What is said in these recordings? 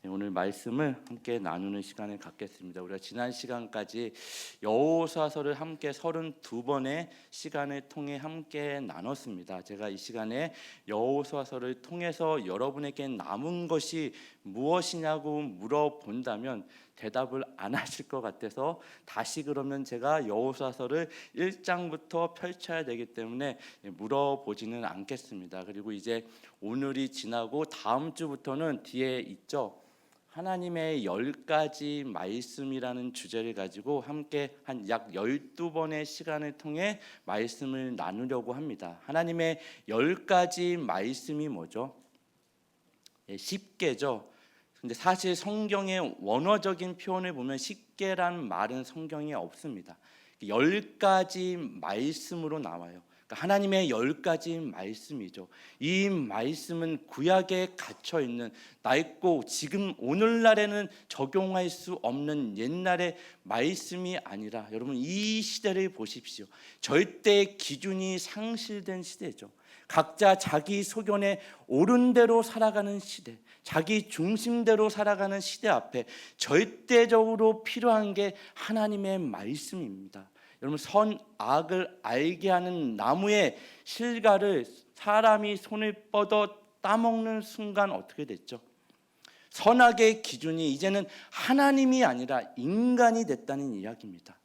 오늘 말씀을 함께 나누는 시간을 갖겠습니다. 우리가 지난 시간까지 여호수아서를 함께 32번의 시간을 통해 함께 나눴습니다. 제가 이 시간에 여호수아서를 통해서 여러분에게 남은 것이 무엇이냐고 물어본다면 대답을 안 하실 것 같아서 다시 그러면 제가 여호수아서를 1장부터 펼쳐야 되기 때문에 물어보지는 않겠습니다. 그리고 이제 오늘이 지나고 다음 주부터는 뒤에 있죠. 하나님의 10가지 말씀이라는 주제를 가지고 함께 한 약 12번의 시간을 통해 말씀을 나누려고 합니다. 하나님의 10가지 말씀이 뭐죠? 10개죠. 근데 사실 성경의 원어적인 표현을 보면 10개란 말은 성경에 없습니다. 10가지 말씀으로 나와요. 하나님의 10가지 말씀이죠. 이 말씀은 구약에 갇혀있는 낡고 지금 오늘날에는 적용할 수 없는 옛날의 말씀이 아니라 여러분 이 시대를 보십시오. 절대 기준이 상실된 시대죠. 각자 자기 소견에 옳은 대로 살아가는 시대, 자기 중심대로 살아가는 시대 앞에 절대적으로 필요한 게 하나님의 말씀입니다. 여러분 선악을 알게 하는 나무의 실과를 사람이 손을 뻗어 따먹는 순간 어떻게 됐죠? 선악의 기준이 이제는 하나님이 아니라 인간이 됐다는 이야기입니다.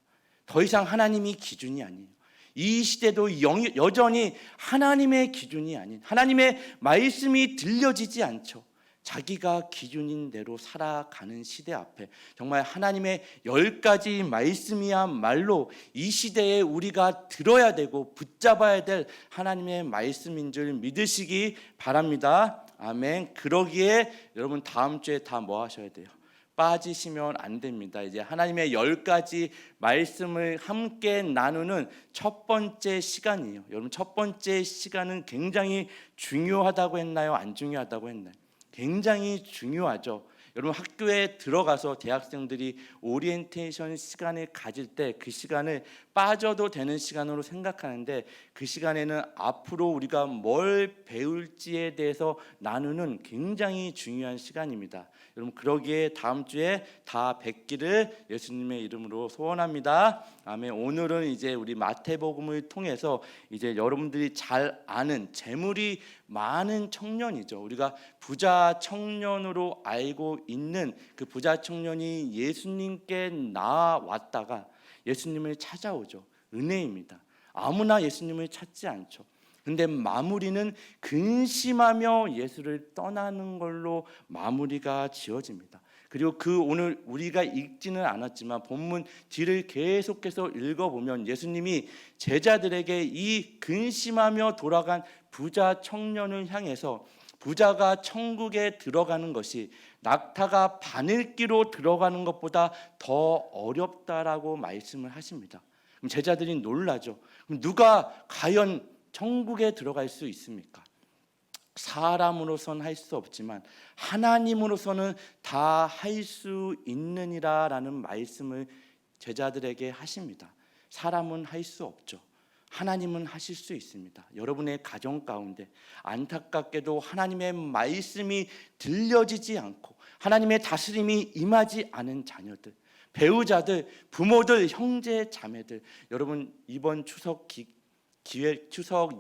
더 이상 하나님이 기준이 아니에요. 이 시대도 여전히 하나님의 기준이 아닌 하나님의 말씀이 들려지지 않죠. 자기가 기준인 대로 살아가는 시대 앞에 정말 하나님의 10가지 말씀이야말로 이 시대에 우리가 들어야 되고 붙잡아야 될 하나님의 말씀인 줄 믿으시기 바랍니다. 아멘. 그러기에 여러분 다음 주에 다 뭐 하셔야 돼요? 빠지시면 안 됩니다. 이제 하나님의 10가지 말씀을 함께 나누는 첫 번째 시간이에요. 여러분 첫 번째 시간은 굉장히 중요하다고 했나요? 안 중요하다고 했나요? 굉장히 중요하죠. 여러분 학교에 들어가서 대학생들이 오리엔테이션 시간을 가질 때 그 시간을 빠져도 되는 시간으로 생각하는데 그 시간에는 앞으로 우리가 뭘 배울지에 대해서 나누는 굉장히 중요한 시간입니다. 여러분 그러기에 다음 주에 다 뵙기를 예수님의 이름으로 소원합니다. 아멘. 오늘은 이제 우리 마태복음을 통해서 이제 여러분들이 잘 아는 재물이 많은 청년이죠. 우리가 부자 청년으로 알고 있는 그 부자 청년이 예수님께 나왔다가 예수님을 찾아오죠. 은혜입니다. 아무나 예수님을 찾지 않죠. 근데 마무리는 근심하며 예수를 떠나는 걸로 마무리가 지어집니다. 그리고 그 오늘 우리가 읽지는 않았지만 본문 뒤를 계속해서 읽어보면 예수님이 제자들에게 이 근심하며 돌아간 부자 청년을 향해서 부자가 천국에 들어가는 것이 낙타가 바늘기로 들어가는 것보다 더 어렵다라고 말씀을 하십니다. 그럼 제자들이 놀라죠. 그럼 누가 과연 천국에 들어갈 수 있습니까? 사람으로서는 할 수 없지만 하나님으로서는 다 할 수 있느니라라는 말씀을 제자들에게 하십니다. 사람은 할 수 없죠. 하나님은 하실 수 있습니다. 여러분의 가정 가운데 안타깝게도 하나님의 말씀이 들려지지 않고 하나님의 다스림이 임하지 않은 자녀들, 배우자들, 부모들, 형제, 자매들, 여러분 이번 추석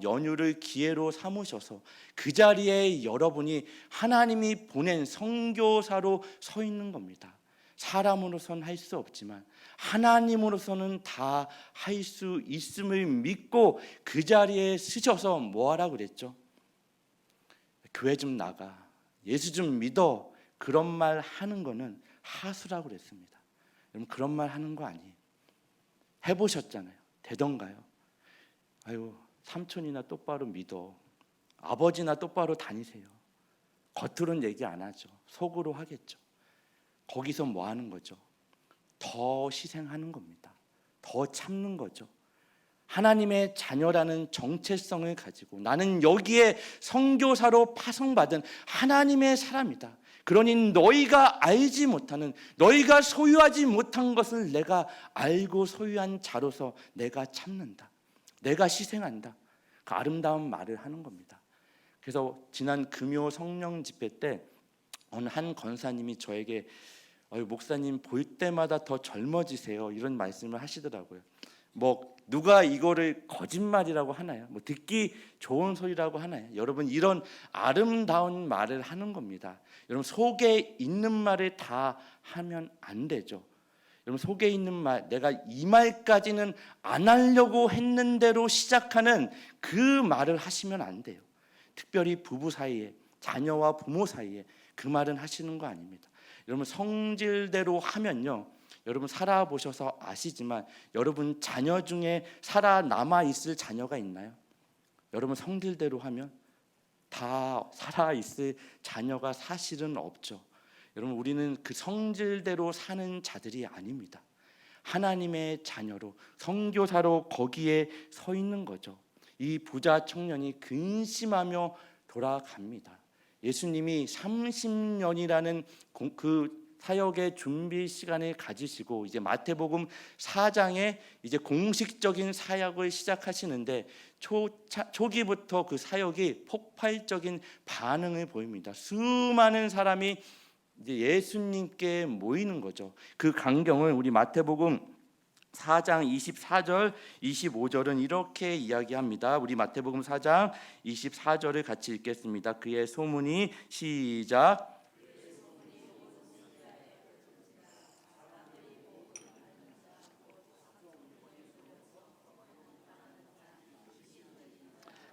연휴를 기회로 삼으셔서 그 자리에 여러분이 하나님이 보낸 선교사로 서 있는 겁니다. 사람으로서는 할 수 없지만 하나님으로서는 다 할 수 있음을 믿고 그 자리에 서셔서 뭐 하라고 그랬죠? 교회 좀 나가, 예수 좀 믿어, 그런 말 하는 거는 하수라고 그랬습니다. 여러분 그런 말 하는 거 아니에요. 해보셨잖아요. 되던가요? 아유, 삼촌이나 똑바로 믿어, 아버지나 똑바로 다니세요. 겉으로는 얘기 안 하죠. 속으로 하겠죠. 거기서 뭐 하는 거죠? 더 희생하는 겁니다. 더 참는 거죠. 하나님의 자녀라는 정체성을 가지고 나는 여기에 선교사로 파송받은 하나님의 사람이다. 그러니 너희가 알지 못하는, 너희가 소유하지 못한 것을 내가 알고 소유한 자로서 내가 참는다. 내가 희생한다. 그 아름다운 말을 하는 겁니다. 그래서 지난 금요 성령 집회 때 어느 한 권사님이 저에게 목사님 볼 때마다 더 젊어지세요, 이런 말씀을 하시더라고요. 뭐 누가 이거를 거짓말이라고 하나요? 뭐 듣기 좋은 소리라고 하나요? 여러분, 이런 아름다운 말을 하는 겁니다. 여러분, 속에 있는 말을 다 하면 안 되죠. 여러분, 속에 있는 말, 내가 이 말까지는 안 하려고 했는데로 시작하는 그 말을 하시면 안 돼요. 특별히 부부 사이에, 자녀와 부모 사이에 그 말은 하시는 거 아닙니다. 여러분, 성질대로 하면요, 여러분 살아보셔서 아시지만 여러분 자녀 중에 살아남아 있을 자녀가 있나요? 여러분, 성질대로 하면 다 살아있을 자녀가 사실은 없죠. 여러분, 우리는 그 성질대로 사는 자들이 아닙니다. 하나님의 자녀로, 선교사로 거기에 서 있는 거죠. 이 부자 청년이 근심하며 돌아갑니다. 예수님이 30년이라는 그 사역의 준비 시간을 가지시고 이제 마태복음 4장에 이제 공식적인 사역을 시작하시는데 초기부터 그 사역이 폭발적인 반응을 보입니다. 수많은 사람이 이제 예수님께 모이는 거죠. 그 광경을 우리 마태복음 4장 24절 25절은 이렇게 이야기합니다. 우리 마태복음 4장 24절을 같이 읽겠습니다. 그의 소문이, 시작.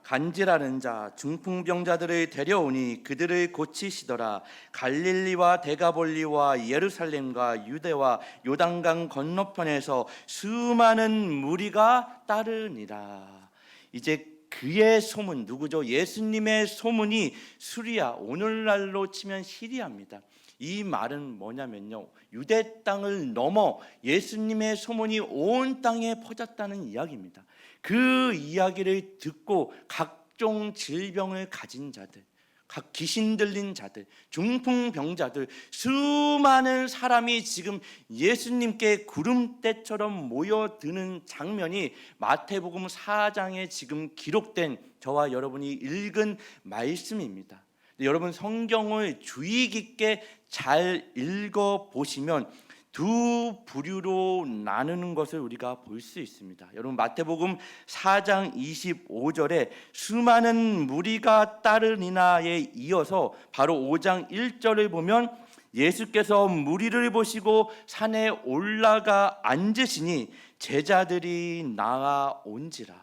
간질하는 자, 중풍병자들을 데려오니 그들을 고치시더라. 갈릴리와 데가볼리와 예루살렘과 유대와 요단강 건너편에서 수많은 무리가 따르니라. 이제 그의 소문, 누구죠? 예수님의 소문이 수리아, 오늘날로 치면 시리아입니다. 이 말은 뭐냐면요, 유대 땅을 넘어 예수님의 소문이 온 땅에 퍼졌다는 이야기입니다. 그 이야기를 듣고 각종 질병을 가진 자들, 각 귀신 들린 자들, 중풍병자들, 수많은 사람이 지금 예수님께 구름대처럼 모여드는 장면이 마태복음 4장에 지금 기록된 저와 여러분이 읽은 말씀입니다. 여러분, 성경을 주의 깊게 잘 읽어보시면 두 부류로 나누는 것을 우리가 볼 수 있습니다. 여러분, 마태복음 4장 25절에 수많은 무리가 따르니나에 이어서 바로 5장 1절을 보면 예수께서 무리를 보시고 산에 올라가 앉으시니 제자들이 나아온지라.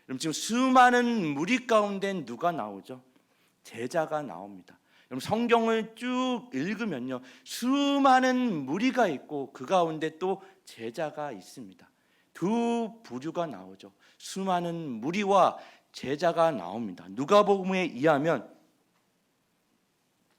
그럼 지금 수많은 무리 가운데 누가 나오죠? 제자가 나옵니다. 성경을 쭉 읽으면요, 수많은 무리가 있고 그 가운데 또 제자가 있습니다. 두 부류가 나오죠. 수많은 무리와 제자가 나옵니다. 누가복음에 의하면,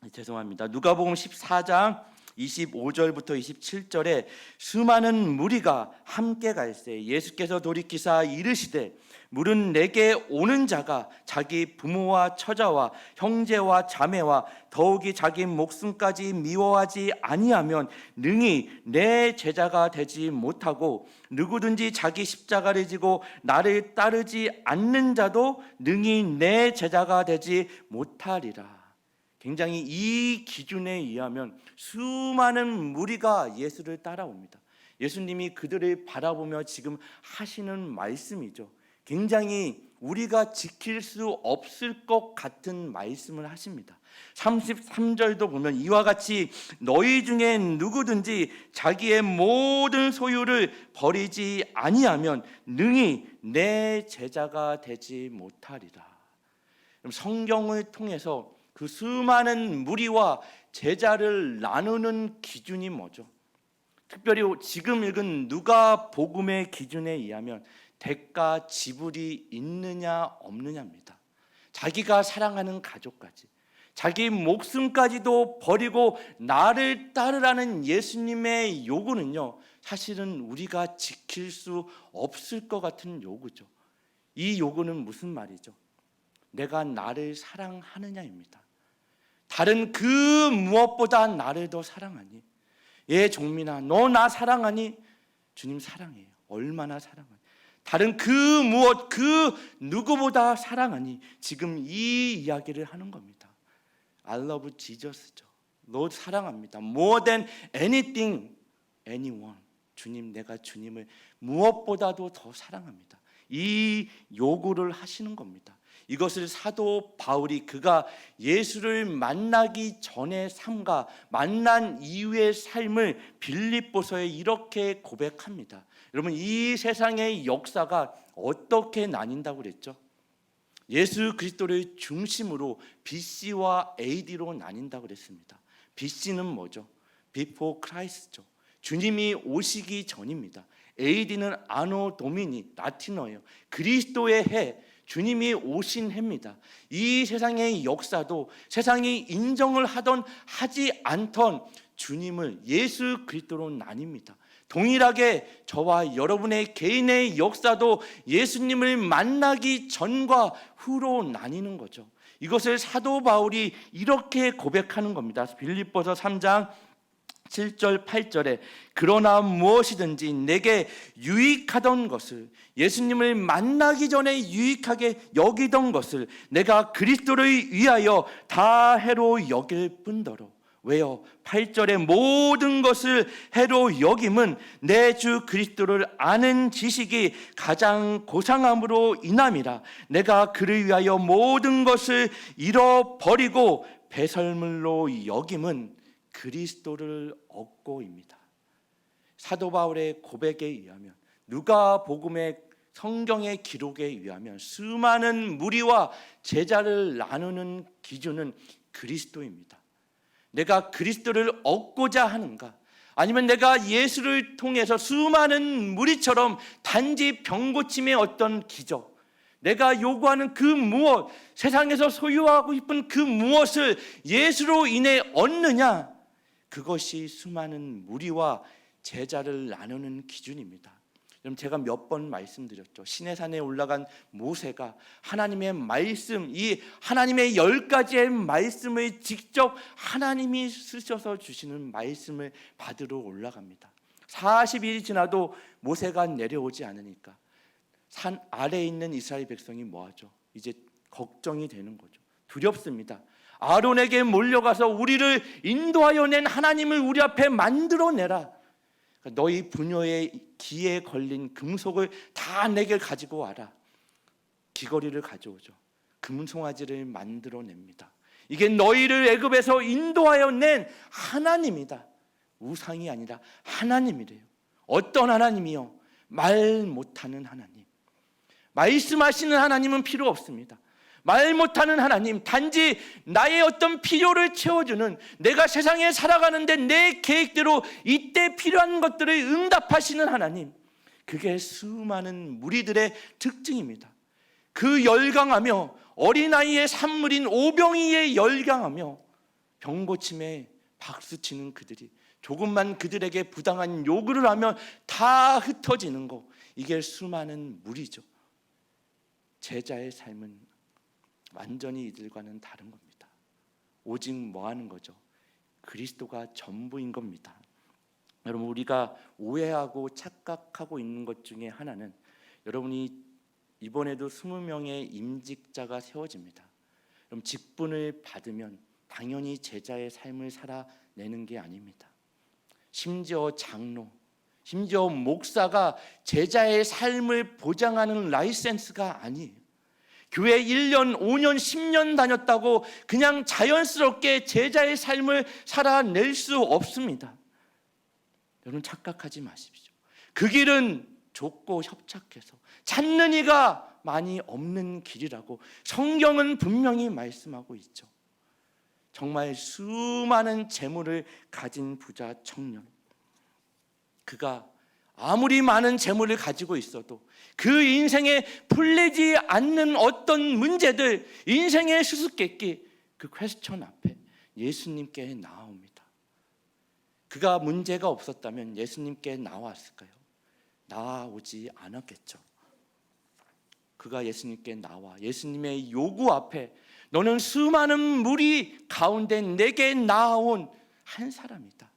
누가복음 14장 25절부터 27절에 수많은 무리가 함께 갈새 예수께서 돌이키사 이르시되 물은 내게 오는 자가 자기 부모와 처자와 형제와 자매와 더욱이 자기 목숨까지 미워하지 아니하면 능히 내 제자가 되지 못하고 누구든지 자기 십자가를 지고 나를 따르지 않는 자도 능히 내 제자가 되지 못하리라. 굉장히 이 기준에 의하면 수많은 무리가 예수를 따라옵니다. 예수님이 그들을 바라보며 지금 하시는 말씀이죠. 굉장히 우리가 지킬 수 없을 것 같은 말씀을 하십니다. 33절도 보면 이와 같이 너희 중에 누구든지 자기의 모든 소유를 버리지 아니하면 능히 내 제자가 되지 못하리라. 성경을 통해서 그 수많은 무리와 제자를 나누는 기준이 뭐죠? 특별히 지금 읽은 누가복음의 기준에 의하면 대가 지불이 있느냐 없느냐입니다. 자기가 사랑하는 가족까지, 자기 목숨까지도 버리고 나를 따르라는 예수님의 요구는요, 사실은 우리가 지킬 수 없을 것 같은 요구죠. 이 요구는 무슨 말이죠? 내가 나를 사랑하느냐입니다. 다른 그 무엇보다 나를 더 사랑하니? 예, 종민아, 너 나 사랑하니? 주님 사랑해요. 얼마나 사랑하니? 다른 그 무엇, 그 누구보다 사랑하니? 지금 이 이야기를 하는 겁니다. I love Jesus죠. 너 사랑합니다. More than anything, anyone. 주님, 내가 주님을 무엇보다도 더 사랑합니다. 이 요구를 하시는 겁니다. 이것을 사도 바울이 그가 예수를 만나기 전의 삶과 만난 이후의 삶을 빌립보서에 이렇게 고백합니다. 여러분, 이 세상의 역사가 어떻게 나뉜다고 그랬죠? 예수 그리스도를 중심으로 BC와 AD로 나뉜다고 그랬습니다. BC는 뭐죠? Before Christ죠. 주님이 오시기 전입니다. AD는 아노 도미니, 라틴어예요. 그리스도의 해, 주님이 오신 해입니다. 이 세상의 역사도 세상이 인정을 하던 하지 않던 주님을 예수 그리스도로 나뉩니다. 동일하게 저와 여러분의 개인의 역사도 예수님을 만나기 전과 후로 나뉘는 거죠. 이것을 사도 바울이 이렇게 고백하는 겁니다. 빌립보서 3장 7절 8절에 그러나 무엇이든지 내게 유익하던 것을, 예수님을 만나기 전에 유익하게 여기던 것을 내가 그리스도를 위하여 다 해로 여길 뿐더러. 왜요? 8절에 모든 것을 해로 여김은 내 주 그리스도를 아는 지식이 가장 고상함으로 인함이라. 내가 그를 위하여 모든 것을 잃어버리고 배설물로 여김은 그리스도를 얻고입니다. 사도 바울의 고백에 의하면, 누가복음의 성경의 기록에 의하면 수많은 무리와 제자를 나누는 기준은 그리스도입니다. 내가 그리스도를 얻고자 하는가? 아니면 내가 예수를 통해서 수많은 무리처럼 단지 병고침의 어떤 기적, 내가 요구하는 그 무엇, 세상에서 소유하고 싶은 그 무엇을 예수로 인해 얻느냐? 그것이 수많은 무리와 제자를 나누는 기준입니다. 여러분, 제가 몇 번 말씀드렸죠. 시내산에 올라간 모세가 하나님의 말씀, 이 하나님의 10가지의 말씀을 직접 하나님이 쓰셔서 주시는 말씀을 받으러 올라갑니다. 40일이 지나도 모세가 내려오지 않으니까 산 아래에 있는 이스라엘 백성이 뭐하죠? 이제 걱정이 되는 거죠. 두렵습니다. 아론에게 몰려가서 우리를 인도하여 낸 하나님을 우리 앞에 만들어내라. 너희 부녀의 기에 걸린 금속을 다 내게 가지고 와라. 귀걸이를 가져오죠. 금송아지를 만들어냅니다. 이게 너희를 애굽에서 인도하여 낸 하나님이다. 우상이 아니라 하나님이래요. 어떤 하나님이요? 말 못하는 하나님. 말씀하시는 하나님은 필요 없습니다. 말 못하는 하나님, 단지 나의 어떤 필요를 채워주는, 내가 세상에 살아가는데 내 계획대로 이때 필요한 것들을 응답하시는 하나님, 그게 수많은 무리들의 특징입니다. 그 열광하며 어린아이의 산물인 오병이에 열광하며 병고침에 박수치는 그들이 조금만 그들에게 부당한 요구를 하면 다 흩어지는 거, 이게 수많은 무리죠. 제자의 삶은 완전히 이들과는 다른 겁니다. 오직 뭐 하는 거죠? 그리스도가 전부인 겁니다. 여러분, 우리가 오해하고 착각하고 있는 것 중에 하나는, 여러분이 이번에도 20명의 임직자가 세워집니다. 그럼 직분을 받으면 당연히 제자의 삶을 살아내는 게 아닙니다. 심지어 장로, 심지어 목사가 제자의 삶을 보장하는 라이센스가 아니에요. 교회 1년, 5년, 10년 다녔다고 그냥 자연스럽게 제자의 삶을 살아낼 수 없습니다. 여러분, 착각하지 마십시오. 그 길은 좁고 협착해서 찾는 이가 많이 없는 길이라고 성경은 분명히 말씀하고 있죠. 정말 수많은 재물을 가진 부자 청년, 그가 아무리 많은 재물을 가지고 있어도 그 인생에 풀리지 않는 어떤 문제들, 인생의 수수께끼, 그 퀘스천 앞에 예수님께 나옵니다. 그가 문제가 없었다면 예수님께 나왔을까요? 나오지 않았겠죠. 그가 예수님께 나와 예수님의 요구 앞에, 너는 수많은 무리 가운데 내게 나온 한 사람이다.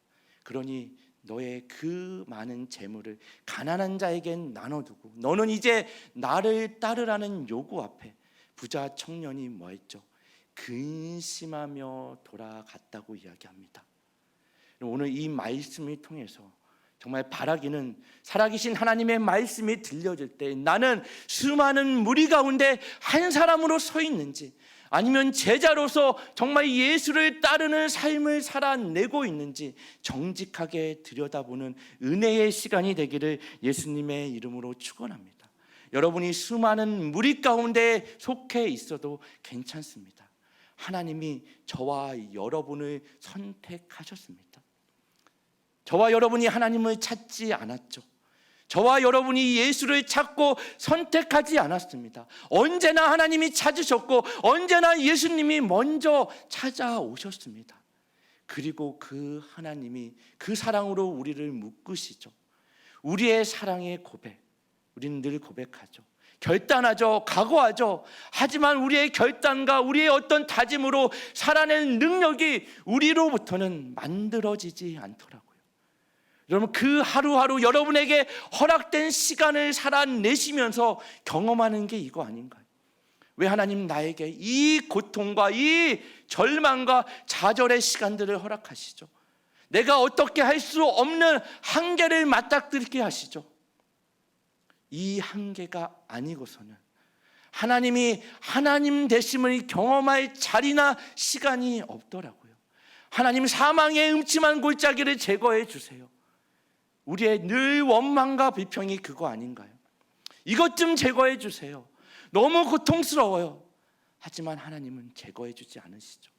그러니 너의 그 많은 재물을 가난한 자에게 나눠두고 너는 이제 나를 따르라는 요구 앞에 부자 청년이 뭐 했죠? 근심하며 돌아갔다고 이야기합니다. 오늘 이 말씀을 통해서 정말 바라기는 살아계신 하나님의 말씀이 들려질 때 나는 수많은 무리 가운데 한 사람으로 서 있는지, 아니면 제자로서 정말 예수를 따르는 삶을 살아내고 있는지 정직하게 들여다보는 은혜의 시간이 되기를 예수님의 이름으로 축원합니다. 여러분이 수많은 무리 가운데 속해 있어도 괜찮습니다. 하나님이 저와 여러분을 선택하셨습니다. 저와 여러분이 하나님을 찾지 않았죠. 저와 여러분이 예수를 찾고 선택하지 않았습니다. 언제나 하나님이 찾으셨고 언제나 예수님이 먼저 찾아오셨습니다. 그리고 그 하나님이 그 사랑으로 우리를 묶으시죠. 우리의 사랑의 고백, 우리는 늘 고백하죠. 결단하죠. 각오하죠. 하지만 우리의 결단과 우리의 어떤 다짐으로 살아낼 능력이 우리로부터는 만들어지지 않더라고요. 여러분, 그 하루하루 여러분에게 허락된 시간을 살아내시면서 경험하는 게 이거 아닌가요? 왜 하나님 나에게 이 고통과 이 절망과 좌절의 시간들을 허락하시죠? 내가 어떻게 할 수 없는 한계를 맞닥뜨리게 하시죠? 이 한계가 아니고서는 하나님이 하나님 되심을 경험할 자리나 시간이 없더라고요. 하나님, 사망의 음침한 골짜기를 제거해 주세요. 우리의 늘 원망과 비평이 그거 아닌가요? 이것 좀 제거해 주세요. 너무 고통스러워요. 하지만 하나님은 제거해 주지 않으시죠.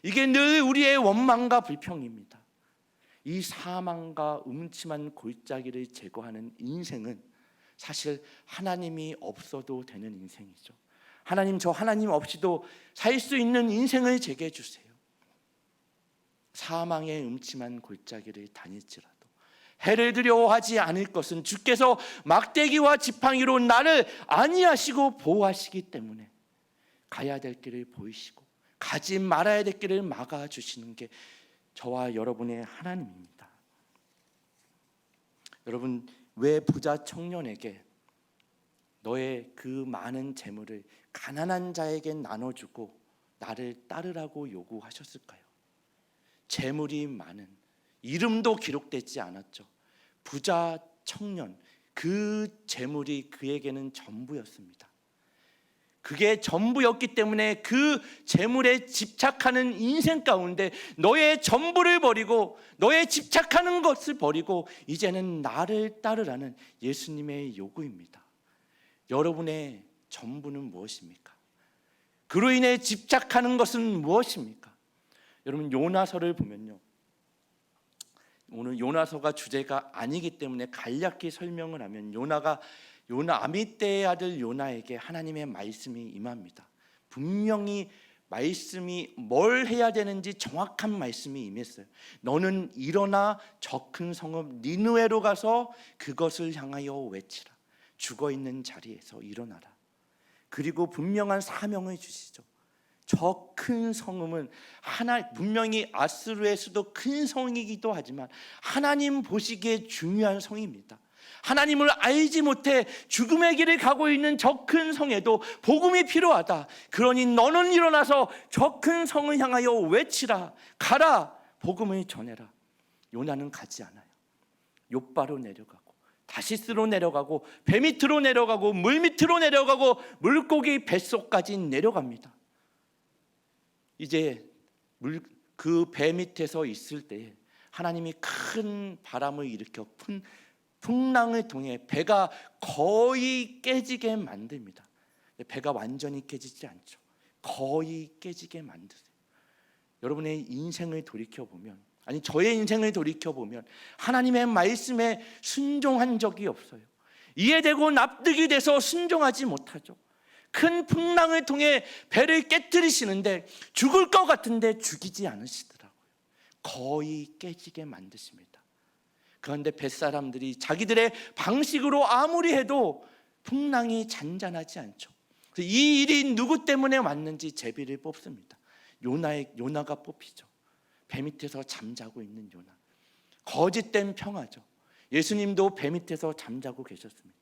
이게 늘 우리의 원망과 비평입니다. 이 사망과 음침한 골짜기를 제거하는 인생은 사실 하나님이 없어도 되는 인생이죠. 하나님, 저 하나님 없이도 살 수 있는 인생을 제게 해주세요. 사망의 음침한 골짜기를 다닐지라도 해를 두려워하지 않을 것은 주께서 막대기와 지팡이로 나를 안위하시고 보호하시기 때문에 가야 될 길을 보이시고 가지 말아야 될 길을 막아주시는 게 저와 여러분의 하나님입니다. 여러분, 왜 부자 청년에게 너의 그 많은 재물을 가난한 자에게 나눠주고 나를 따르라고 요구하셨을까요? 재물이 많은, 이름도 기록되지 않았죠. 부자 청년, 그 재물이 그에게는 전부였습니다. 그게 전부였기 때문에 그 재물에 집착하는 인생 가운데 너의 전부를 버리고 너의 집착하는 것을 버리고 이제는 나를 따르라는 예수님의 요구입니다. 여러분의 전부는 무엇입니까? 그로 인해 집착하는 것은 무엇입니까? 여러분, 요나서를 보면요, 오늘 요나서가 주제가 아니기 때문에 간략히 설명을 하면 요나 아미떼의 아들 요나에게 하나님의 말씀이 임합니다. 분명히 말씀이 뭘 해야 되는지 정확한 말씀이 임했어요. 너는 일어나 저 큰 성읍 니느웨로 가서 그것을 향하여 외치라. 죽어있는 자리에서 일어나라. 그리고 분명한 사명을 주시죠. 저 큰 성읍은 분명히 아수르의 수도 큰 성이기도 하지만 하나님 보시기에 중요한 성입니다. 하나님을 알지 못해 죽음의 길을 가고 있는 저 큰 성에도 복음이 필요하다. 그러니 너는 일어나서 저 큰 성을 향하여 외치라. 가라. 복음을 전해라. 요나는 가지 않아요. 욥바로 내려가고 다시스로 내려가고 배 밑으로 내려가고 물 밑으로 내려가고 물고기 뱃속까지 내려갑니다. 이제 그 배 밑에서 있을 때 하나님이 큰 바람을 일으켜 풍랑을 통해 배가 거의 깨지게 만듭니다. 배가 완전히 깨지지 않죠. 거의 깨지게 만드세요. 여러분의 인생을 돌이켜보면, 아니 저의 인생을 돌이켜보면 하나님의 말씀에 순종한 적이 없어요. 이해되고 납득이 돼서 순종하지 못하죠. 큰 풍랑을 통해 배를 깨뜨리시는데 죽을 것 같은데 죽이지 않으시더라고요. 거의 깨지게 만드십니다. 그런데 뱃사람들이 자기들의 방식으로 아무리 해도 풍랑이 잔잔하지 않죠. 이 일이 누구 때문에 왔는지 제비를 뽑습니다. 요나가 뽑히죠. 배 밑에서 잠자고 있는 요나. 거짓된 평화죠. 예수님도 배 밑에서 잠자고 계셨습니다.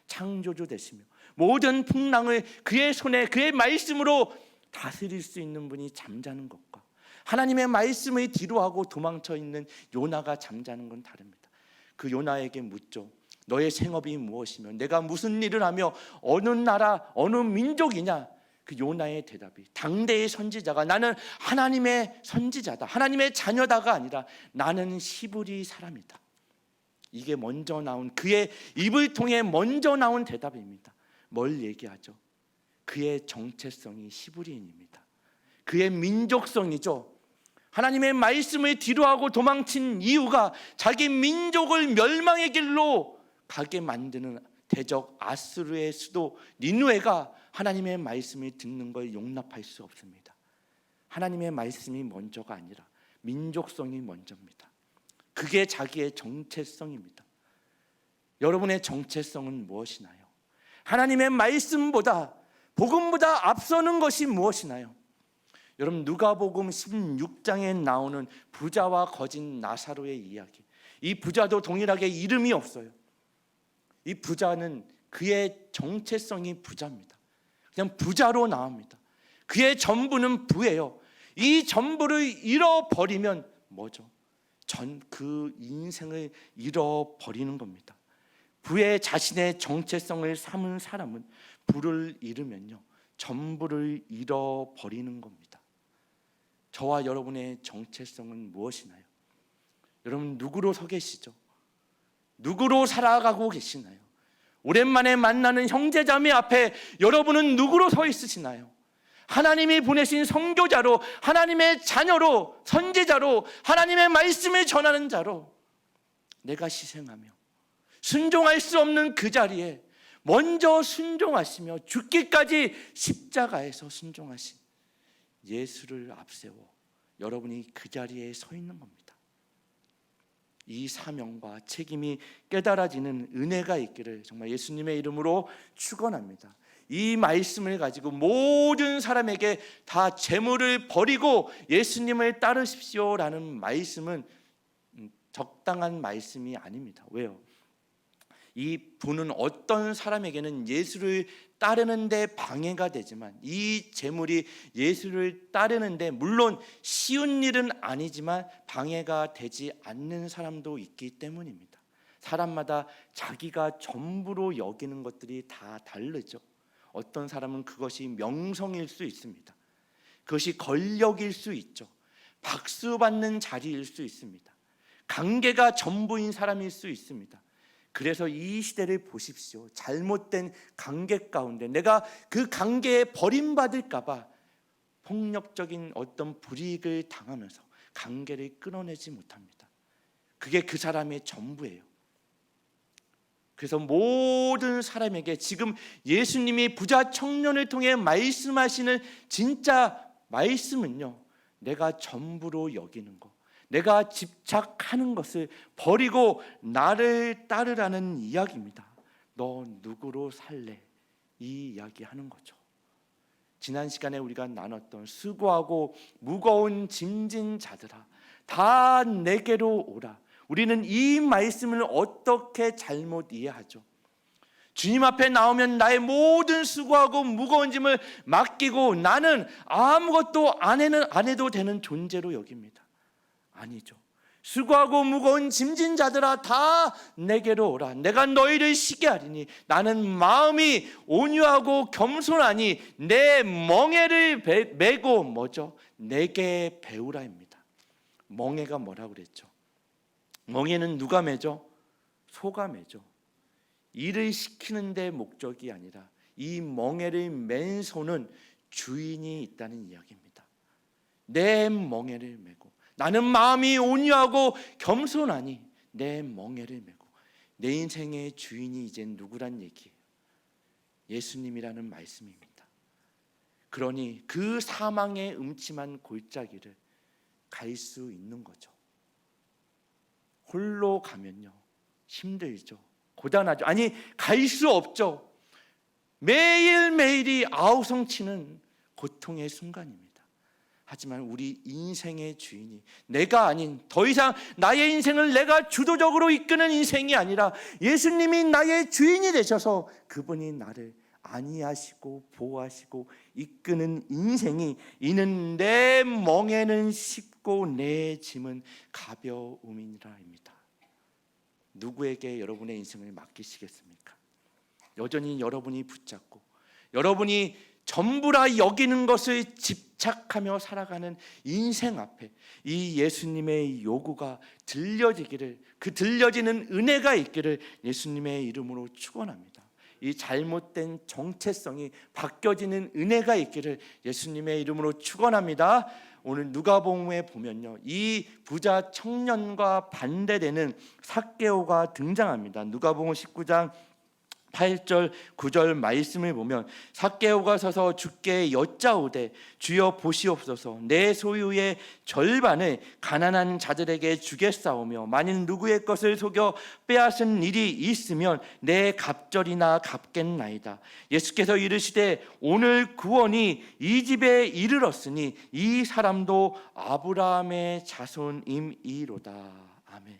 창조주 되시며 모든 풍랑을 그의 손에 그의 말씀으로 다스릴 수 있는 분이 잠자는 것과 하나님의 말씀을 뒤로하고 도망쳐 있는 요나가 잠자는 건 다릅니다. 그 요나에게 묻죠. 너의 생업이 무엇이며 내가 무슨 일을 하며 어느 나라 어느 민족이냐. 그 요나의 대답이 당대의 선지자가 나는 하나님의 선지자다, 하나님의 자녀다가 아니라 나는 히브리 사람이다. 이게 먼저 나온, 그의 입을 통해 먼저 나온 대답입니다. 뭘 얘기하죠? 그의 정체성이 히브리인입니다. 그의 민족성이죠. 하나님의 말씀을 뒤로하고 도망친 이유가 자기 민족을 멸망의 길로 가게 만드는 대적 아수르의 수도 니느웨가 하나님의 말씀을 듣는 걸 용납할 수 없습니다. 하나님의 말씀이 먼저가 아니라 민족성이 먼저입니다. 그게 자기의 정체성입니다. 여러분의 정체성은 무엇이나요? 하나님의 말씀보다, 복음보다 앞서는 것이 무엇이나요? 여러분, 누가복음 16장에 나오는 부자와 거짓 나사로의 이야기, 이 부자도 동일하게 이름이 없어요. 이 부자는 그의 정체성이 부자입니다. 그냥 부자로 나옵니다. 그의 전부는 부예요. 이 전부를 잃어버리면 뭐죠? 그 인생을 잃어버리는 겁니다. 부의 자신의 정체성을 삼은 사람은 부를 잃으면요, 전부를 잃어버리는 겁니다. 저와 여러분의 정체성은 무엇이나요? 여러분, 누구로 서 계시죠? 누구로 살아가고 계시나요? 오랜만에 만나는 형제자매 앞에 여러분은 누구로 서 있으시나요? 하나님이 보내신 선교자로, 하나님의 자녀로, 선지자로, 하나님의 말씀을 전하는 자로 내가 희생하며 순종할 수 없는 그 자리에 먼저 순종하시며 죽기까지 십자가에서 순종하신 예수를 앞세워 여러분이 그 자리에 서 있는 겁니다. 이 사명과 책임이 깨달아지는 은혜가 있기를 정말 예수님의 이름으로 축원합니다. 이 말씀을 가지고 모든 사람에게 다 재물을 버리고 예수님을 따르십시오라는 말씀은 적당한 말씀이 아닙니다. 왜요? 이 부는 어떤 사람에게는 예수를 따르는데 방해가 되지만, 이 재물이 예수를 따르는데 물론 쉬운 일은 아니지만 방해가 되지 않는 사람도 있기 때문입니다. 사람마다 자기가 전부로 여기는 것들이 다 다르죠. 어떤 사람은 그것이 명성일 수 있습니다. 그것이 권력일 수 있죠. 박수 받는 자리일 수 있습니다. 관계가 전부인 사람일 수 있습니다. 그래서 이 시대를 보십시오. 잘못된 관계 가운데 내가 그 관계에 버림받을까 봐 폭력적인 어떤 불이익을 당하면서 관계를 끊어내지 못합니다. 그게 그 사람의 전부예요. 그래서 모든 사람에게 지금 예수님이 부자 청년을 통해 말씀하시는 진짜 말씀은요, 내가 전부로 여기는 것, 내가 집착하는 것을 버리고 나를 따르라는 이야기입니다. 너 누구로 살래? 이 이야기하는 거죠. 지난 시간에 우리가 나눴던 수고하고 무거운 짐진 자들아 다 내게로 오라. 우리는 이 말씀을 어떻게 잘못 이해하죠? 주님 앞에 나오면 나의 모든 수고하고 무거운 짐을 맡기고 나는 아무것도 안 해도 되는 존재로 여깁니다. 아니죠. 수고하고 무거운 짐진 자들아 다 내게로 오라. 내가 너희를 쉬게 하리니 나는 마음이 온유하고 겸손하니 내 멍에를 메고 뭐죠? 내게 배우라입니다. 멍에가 뭐라고 그랬죠? 멍에는 누가 매죠? 소가 매죠. 일을 시키는 데 목적이 아니라 이 멍에를 맨 소는 주인이 있다는 이야기입니다. 내 멍에를 메고 나는 마음이 온유하고 겸손하니 내 멍에를 메고. 내 인생의 주인이 이젠 누구란 얘기예요? 예수님이라는 말씀입니다. 그러니 그 사망의 음침한 골짜기를 갈 수 있는 거죠. 홀로 가면요 힘들죠. 고단하죠. 아니 갈 수 없죠. 매일매일이 아우성치는 고통의 순간입니다. 하지만 우리 인생의 주인이 내가 아닌, 더 이상 나의 인생을 내가 주도적으로 이끄는 인생이 아니라 예수님이 나의 주인이 되셔서 그분이 나를 안위하시고 보호하시고 이끄는 인생이 이는 내 멍에는 쉽고 내 짐은 가벼움이니라입니다. 누구에게 여러분의 인생을 맡기시겠습니까? 여전히 여러분이 붙잡고 여러분이 전부라 여기는 것을 집착하며 살아가는 인생 앞에 이 예수님의 요구가 들려지기를, 그 들려지는 은혜가 있기를 예수님의 이름으로 축원합니다. 이 잘못된 정체성이 바뀌어지는 은혜가 있기를 예수님의 이름으로 축원합니다. 오늘 누가복음에 보면요, 이 부자 청년과 반대되는 삭개오가 등장합니다. 누가복음 19장 8절 9절 말씀을 보면 삭개오가 서서 주께 여짜오되 주여 보시옵소서 내 소유의 절반을 가난한 자들에게 주겠사오며 만일 누구의 것을 속여 빼앗은 일이 있으면 내 갑절이나 갚겠나이다. 예수께서 이르시되 오늘 구원이 이 집에 이르렀으니 이 사람도 아브라함의 자손임이로다. 아멘.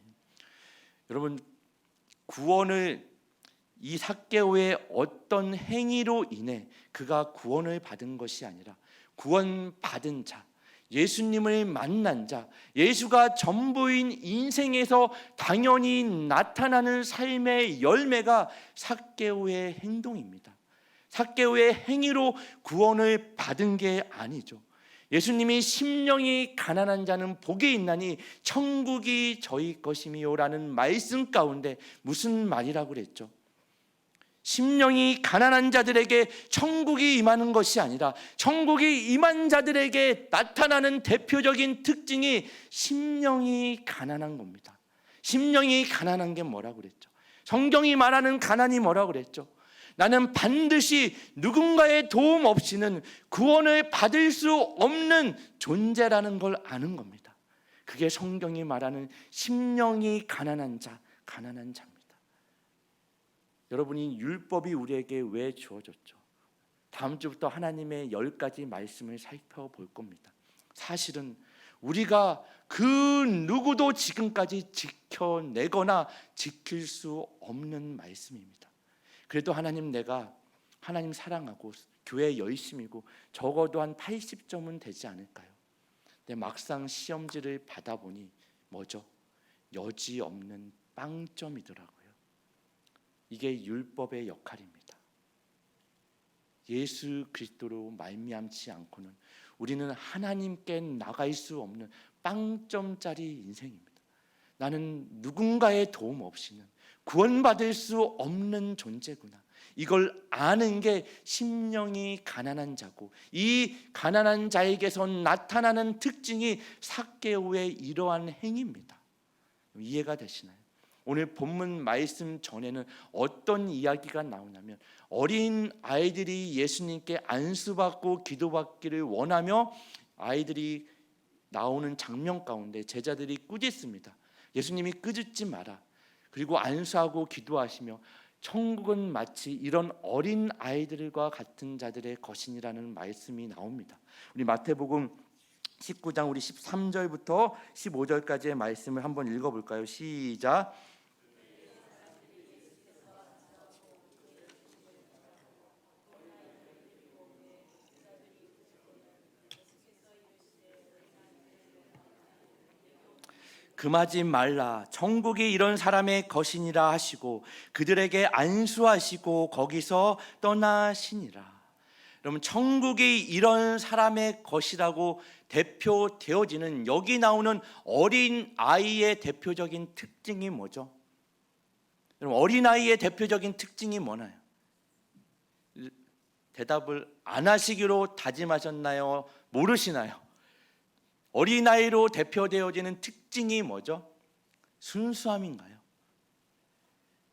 여러분, 구원을 이 삭개오의 어떤 행위로 인해 그가 구원을 받은 것이 아니라 구원받은 자, 예수님을 만난 자, 예수가 전부인 인생에서 당연히 나타나는 삶의 열매가 삭개오의 행동입니다. 삭개오의 행위로 구원을 받은 게 아니죠. 예수님이 심령이 가난한 자는 복이 있나니 천국이 저희 것이미요라는 말씀 가운데 무슨 말이라고 그랬죠? 심령이 가난한 자들에게 천국이 임하는 것이 아니라 천국이 임한 자들에게 나타나는 대표적인 특징이 심령이 가난한 겁니다. 심령이 가난한 게 뭐라고 그랬죠? 성경이 말하는 가난이 뭐라고 그랬죠? 나는 반드시 누군가의 도움 없이는 구원을 받을 수 없는 존재라는 걸 아는 겁니다. 그게 성경이 말하는 심령이 가난한 자, 가난한 자입니다. 여러분이 율법이 우리에게 왜 주어졌죠? 다음 주부터 하나님의 10가지 말씀을 살펴볼 겁니다. 사실은 우리가 그 누구도 지금까지 지켜내거나 지킬 수 없는 말씀입니다. 그래도 하나님, 내가 하나님 사랑하고 교회 열심이고 적어도 한 80점은 되지 않을까요? 근데 막상 시험지를 받아보니 뭐죠? 여지없는 빵점이더라고요. 이게 율법의 역할입니다. 예수 그리스도로 말미암지 않고는 우리는 하나님께 나갈 수 없는 빵점짜리 인생입니다. 나는 누군가의 도움 없이는 구원받을 수 없는 존재구나. 이걸 아는 게 심령이 가난한 자고, 이 가난한 자에게서 나타나는 특징이 삭개오의 이러한 행위입니다. 이해가 되시나요? 오늘 본문 말씀 전에는 어떤 이야기가 나오냐면 어린 아이들이 예수님께 안수받고 기도받기를 원하며 아이들이 나오는 장면 가운데 제자들이 꾸짖습니다. 예수님이 꾸짖지 마라. 그리고 안수하고 기도하시며 천국은 마치 이런 어린 아이들과 같은 자들의 것이니라는 말씀이 나옵니다. 우리 마태복음 19장 우리 13절부터 15절까지의 말씀을 한번 읽어볼까요? 시작. 금하지 말라. 천국이 이런 사람의 것이니라 하시고 그들에게 안수하시고 거기서 떠나시니라. 여러분, 천국이 이런 사람의 것이라고 대표되어지는 여기 나오는 어린 아이의 대표적인 특징이 뭐죠? 여러분, 어린 아이의 대표적인 특징이 뭐나요? 대답을 안 하시기로 다짐하셨나요? 모르시나요? 어린아이로 대표되어지는 특징이 뭐죠? 순수함인가요?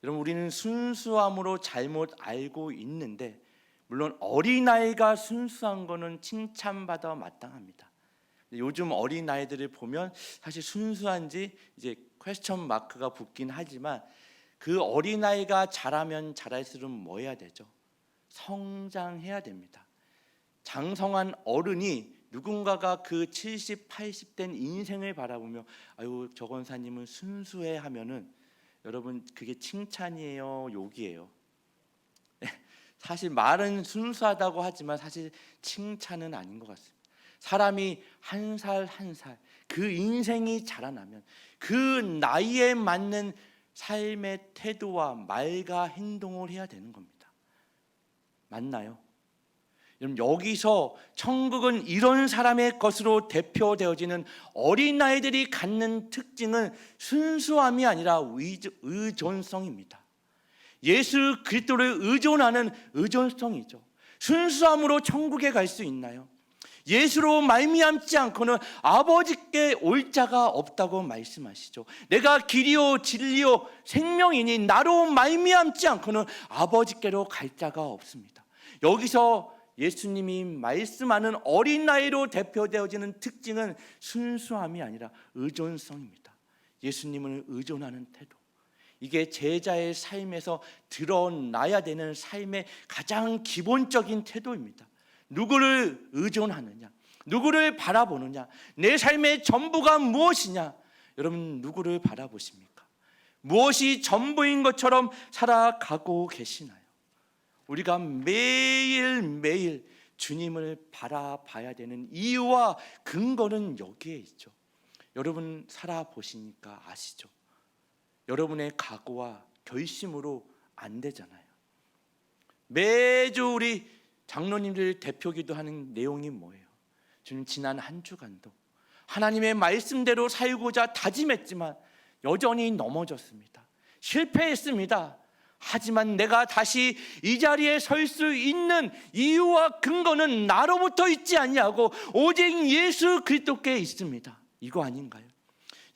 여러분, 우리는 순수함으로 잘못 알고 있는데 물론 어린아이가 순수한 거는 칭찬받아 마땅합니다. 요즘 어린아이들을 보면 사실 순수한지 이제 퀘스천 마크가 붙긴 하지만 그 어린아이가 자라면 자랄수록 뭐 해야 되죠? 성장해야 됩니다. 장성한 어른이 누군가가 그 70, 80 된 인생을 바라보며 아유, 저 권사님은 순수해 하면은 여러분, 그게 칭찬이에요, 욕이에요? 사실 말은 순수하다고 하지만 사실 칭찬은 아닌 것 같습니다. 사람이 한 살 한 살 그 인생이 자라나면 그 나이에 맞는 삶의 태도와 말과 행동을 해야 되는 겁니다. 맞나요? 여러분, 여기서 천국은 이런 사람의 것으로 대표되어지는 어린아이들이 갖는 특징은 순수함이 아니라 의존성입니다. 예수 그리스도를 의존하는 의존성이죠. 순수함으로 천국에 갈 수 있나요? 예수로 말미암지 않고는 아버지께 올 자가 없다고 말씀하시죠. 내가 길이요 진리요 생명이니 나로 말미암지 않고는 아버지께로 갈 자가 없습니다. 여기서 예수님이 말씀하는 어린아이로 대표되어지는 특징은 순수함이 아니라 의존성입니다. 예수님을 의존하는 태도, 이게 제자의 삶에서 드러나야 되는 삶의 가장 기본적인 태도입니다. 누구를 의존하느냐, 누구를 바라보느냐, 내 삶의 전부가 무엇이냐. 여러분, 누구를 바라보십니까? 무엇이 전부인 것처럼 살아가고 계시나요? 우리가 매일매일 주님을 바라봐야 되는 이유와 근거는 여기에 있죠. 여러분 살아보시니까 아시죠? 여러분의 각오와 결심으로 안 되잖아요. 매주 우리 장로님들 대표기도 하는 내용이 뭐예요? 주님, 지난 한 주간도 하나님의 말씀대로 살고자 다짐했지만 여전히 넘어졌습니다. 실패했습니다. 하지만 내가 다시 이 자리에 설 수 있는 이유와 근거는 나로부터 있지 아니하고 오직 예수 그리스도께 있습니다. 이거 아닌가요?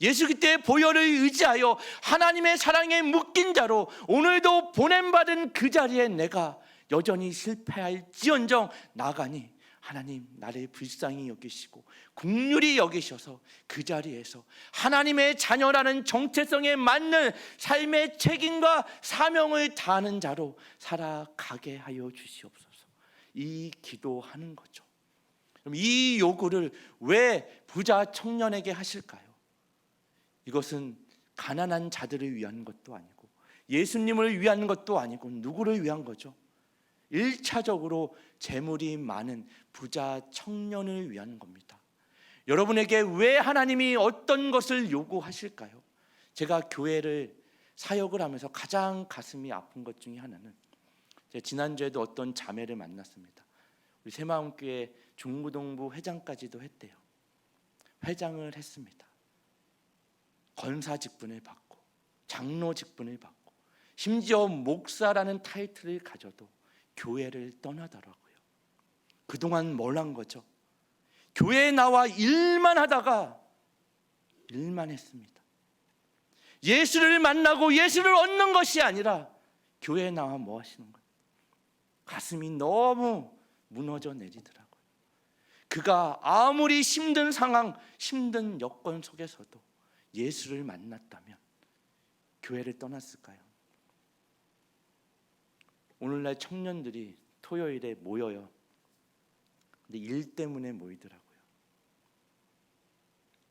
예수 그리스도의 보혈을 의지하여 하나님의 사랑에 묶인 자로 오늘도 보냄받은 그 자리에 내가 여전히 실패할지언정 나가니 하나님 나를 불쌍히 여기시고 긍휼히 여기셔서 그 자리에서 하나님의 자녀라는 정체성에 맞는 삶의 책임과 사명을 다하는 자로 살아가게 하여 주시옵소서. 이 기도하는 거죠. 그럼 이 요구를 왜 부자 청년에게 하실까요? 이것은 가난한 자들을 위한 것도 아니고 예수님을 위한 것도 아니고 누구를 위한 거죠? 1차적으로 재물이 많은 부자 청년을 위한 겁니다. 여러분에게 왜 하나님이 어떤 것을 요구하실까요? 제가 교회를 사역을 하면서 가장 가슴이 아픈 것 중에 하나는, 제가 지난주에도 어떤 자매를 만났습니다. 우리 새마음교회 중부동부 회장까지도 했대요. 회장을 했습니다. 권사 직분을 받고 장로 직분을 받고 심지어 목사라는 타이틀을 가져도 교회를 떠나더라고요. 그동안 뭘 한 거죠? 교회에 나와 일만 하다가 일만 했습니다. 예수를 만나고 예수를 얻는 것이 아니라 교회에 나와 뭐 하시는 거예요? 가슴이 너무 무너져 내리더라고요. 그가 아무리 힘든 상황, 힘든 여건 속에서도 예수를 만났다면 교회를 떠났을까요? 오늘날 청년들이 토요일에 모여요. 근데 일 때문에 모이더라고요.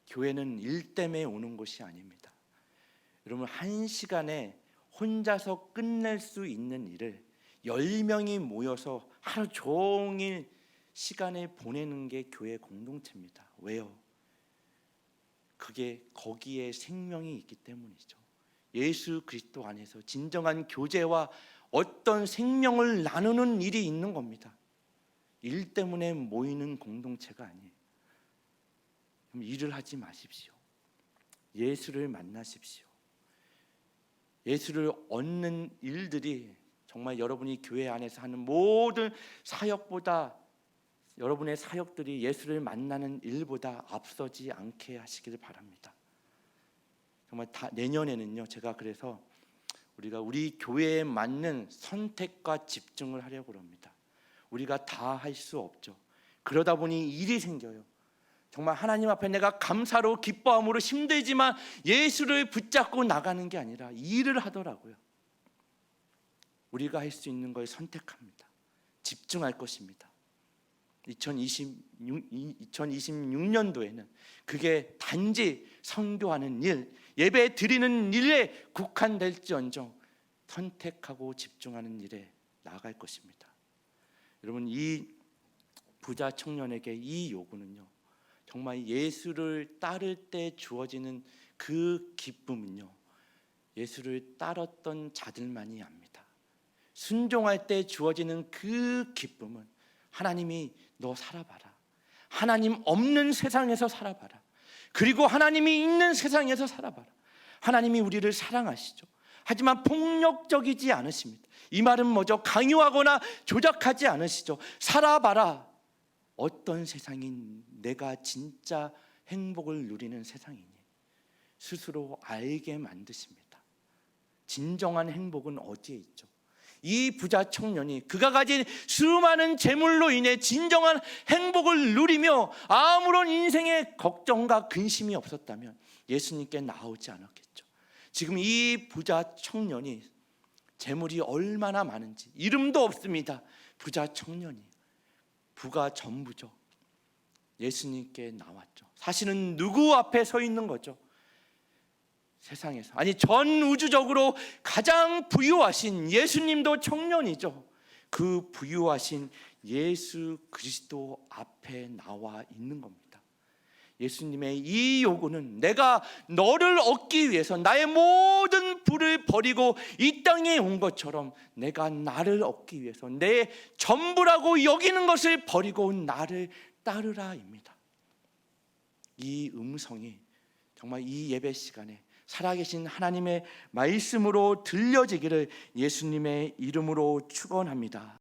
교회는 일 때문에 오는 곳이 아닙니다. 여러분, 한 시간에 혼자서 끝낼 수 있는 일을 10명이 모여서 하루 종일 시간을 보내는 게 교회 공동체입니다. 왜요? 그게 거기에 생명이 있기 때문이죠. 예수 그리스도 안에서 진정한 교제와 어떤 생명을 나누는 일이 있는 겁니다. 일 때문에 모이는 공동체가 아니에요. 그럼 일을 하지 마십시오. 예수를 만나십시오. 예수를 얻는 일들이 정말 여러분이 교회 안에서 하는 모든 사역보다, 여러분의 사역들이 예수를 만나는 일보다 앞서지 않게 하시기를 바랍니다. 정말 내년에는요, 제가 그래서 우리가 우리 교회에 맞는 선택과 집중을 하려고 합니다. 우리가 다 할 수 없죠. 그러다 보니 일이 생겨요. 정말 하나님 앞에 내가 감사로 기뻐함으로 힘들지만 예수를 붙잡고 나가는 게 아니라 일을 하더라고요. 우리가 할 수 있는 걸 선택합니다. 집중할 것입니다. 2026년도에는 그게 단지 선교하는 일, 예배 드리는 일에 국한될지언정 선택하고 집중하는 일에 나아갈 것입니다. 여러분, 이 부자 청년에게 이 요구는요, 정말 예수를 따를 때 주어지는 그 기쁨은요, 예수를 따랐던 자들만이 압니다. 순종할 때 주어지는 그 기쁨은 하나님이 너 살아봐라, 하나님 없는 세상에서 살아봐라, 그리고 하나님이 있는 세상에서 살아봐라. 하나님이 우리를 사랑하시죠. 하지만 폭력적이지 않으십니다. 이 말은 뭐죠? 강요하거나 조작하지 않으시죠. 살아봐라. 어떤 세상인 내가 진짜 행복을 누리는 세상이니 스스로 알게 만드십니다. 진정한 행복은 어디에 있죠? 이 부자 청년이 그가 가진 수많은 재물로 인해 진정한 행복을 누리며 아무런 인생의 걱정과 근심이 없었다면 예수님께 나오지 않았겠죠. 지금 이 부자 청년이 재물이 얼마나 많은지 이름도 없습니다. 부자 청년이 부가 전부죠. 예수님께 나왔죠. 사실은 누구 앞에 서 있는 거죠? 세상에서, 아니 전 우주적으로 가장 부유하신 예수님도 청년이죠. 그 부유하신 예수 그리스도 앞에 나와 있는 겁니다. 예수님의 이 요구는 내가 너를 얻기 위해서 나의 모든 부를 버리고 이 땅에 온 것처럼 내가 나를 얻기 위해서 내 전부라고 여기는 것을 버리고 나를 따르라입니다. 이 음성이 정말 이 예배 시간에 살아계신 하나님의 말씀으로 들려지기를 예수님의 이름으로 축원합니다.